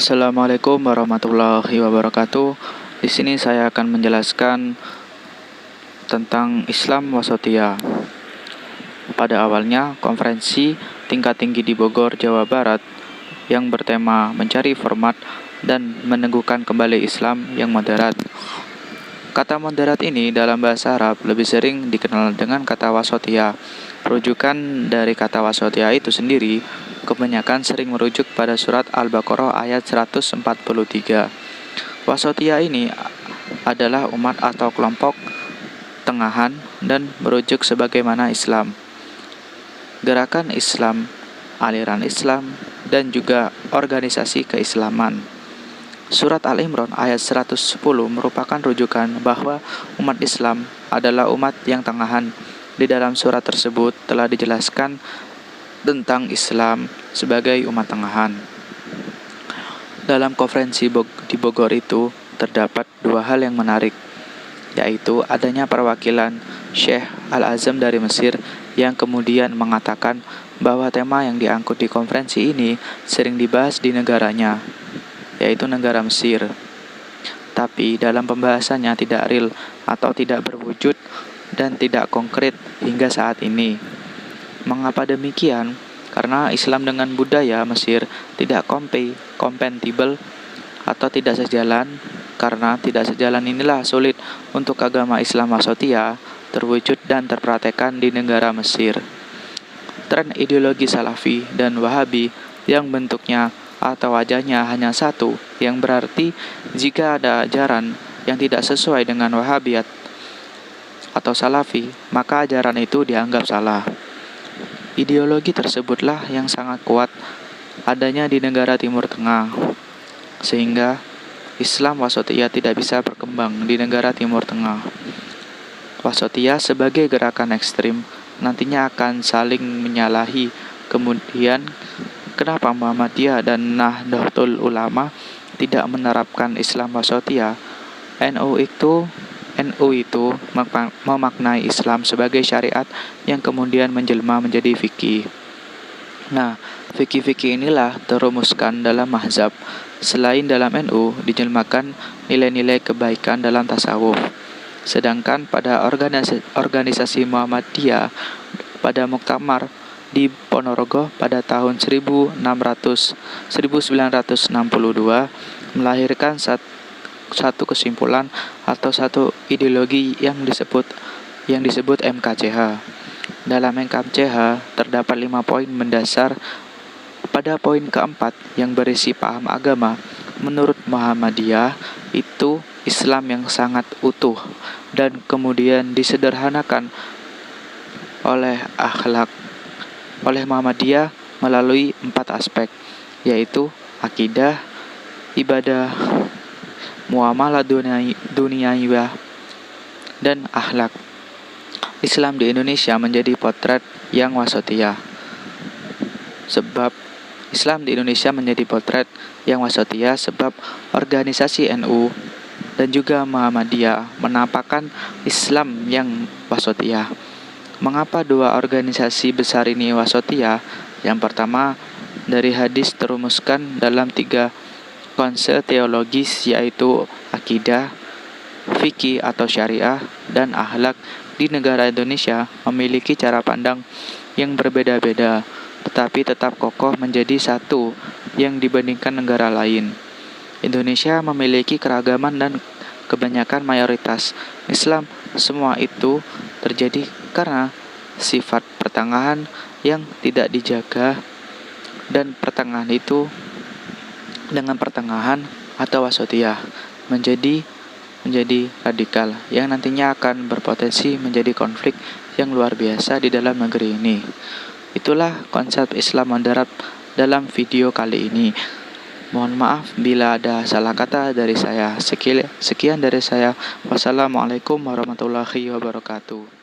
Assalamualaikum warahmatullahi wabarakatuh. Di sini saya akan menjelaskan tentang Islam Wasatiyah. Pada awalnya, konferensi tingkat tinggi di Bogor, Jawa Barat yang bertema mencari format dan meneguhkan kembali Islam yang moderat. Kata moderat ini dalam bahasa Arab lebih sering dikenal dengan kata wasatiyah. Rujukan dari kata wasatiyah itu sendiri kebanyakan sering merujuk pada surat Al-Baqarah ayat 143. Wasatiyah ini adalah umat atau kelompok tengahan dan merujuk sebagaimana Islam, gerakan Islam, aliran Islam, dan juga organisasi keislaman. Surat Al-Imran ayat 110 merupakan rujukan bahwa umat Islam adalah umat yang tengahan. Di dalam surat tersebut telah dijelaskan tentang Islam sebagai umat tengahan. Dalam konferensi di Bogor itu terdapat dua hal yang menarik, yaitu adanya perwakilan Syekh Al-Azam dari Mesir yang kemudian mengatakan bahwa tema yang diangkut di konferensi ini sering dibahas di negaranya, yaitu negara Mesir. Tapi dalam pembahasannya tidak real atau tidak berwujud dan tidak konkret hingga saat ini. Mengapa demikian? Karena Islam dengan budaya Mesir tidak kompatibel atau tidak sejalan. Karena tidak sejalan inilah sulit untuk agama Islam Wasatiyah terwujud dan terpraktekkan di negara Mesir. Tren ideologi Salafi dan Wahabi yang bentuknya atau wajahnya hanya satu, yang berarti jika ada ajaran yang tidak sesuai dengan Wahabi atau Salafi, maka ajaran itu dianggap salah. Ideologi tersebutlah yang sangat kuat adanya di negara Timur Tengah, sehingga Islam Wasatiyah tidak bisa berkembang di negara Timur Tengah. Wasatiyah sebagai gerakan ekstrim nantinya akan saling menyalahi. Kemudian kenapa Muhammadiyah dan Nahdlatul Ulama tidak menerapkan Islam Wasatiyah? NU itu memaknai Islam sebagai syariat yang kemudian menjelma menjadi fikih. Nah, fikih-fikih inilah terumuskan dalam mazhab. Selain dalam NU, dijelmakan nilai-nilai kebaikan dalam tasawuf. Sedangkan pada organisasi Muhammadiyah pada Muktamar di Ponorogo pada tahun 1962 melahirkan satu kesimpulan atau satu ideologi yang disebut MKCH. Dalam MKCH terdapat 5 poin mendasar. Pada poin keempat yang berisi paham agama, menurut Muhammadiyah itu Islam yang sangat utuh dan kemudian disederhanakan oleh Muhammadiyah melalui 4 aspek, yaitu akidah, ibadah, muamalah duniawiyah, dan akhlak. Islam di Indonesia menjadi potret yang wasatiyah. Sebab organisasi NU dan juga Muhammadiyah menampakkan Islam yang wasatiyah. Mengapa dua organisasi besar ini wasatiyah? Yang pertama, dari hadis terumuskan dalam 3 konsep teologis, yaitu akidah, fikih atau syariah, dan akhlak. Di negara Indonesia memiliki cara pandang yang berbeda-beda, tetapi tetap kokoh menjadi satu yang dibandingkan negara lain. Indonesia memiliki keragaman dan kebanyakan mayoritas Islam. Semua itu terjadi karena sifat pertengahan yang tidak dijaga, dan pertengahan itu dengan pertengahan atau wasatiyah menjadi radikal yang nantinya akan berpotensi menjadi konflik yang luar biasa di dalam negeri ini. Itulah konsep Islam moderat dalam video kali ini. Mohon maaf bila ada salah kata dari saya. Sekian dari saya. Wassalamualaikum warahmatullahi wabarakatuh.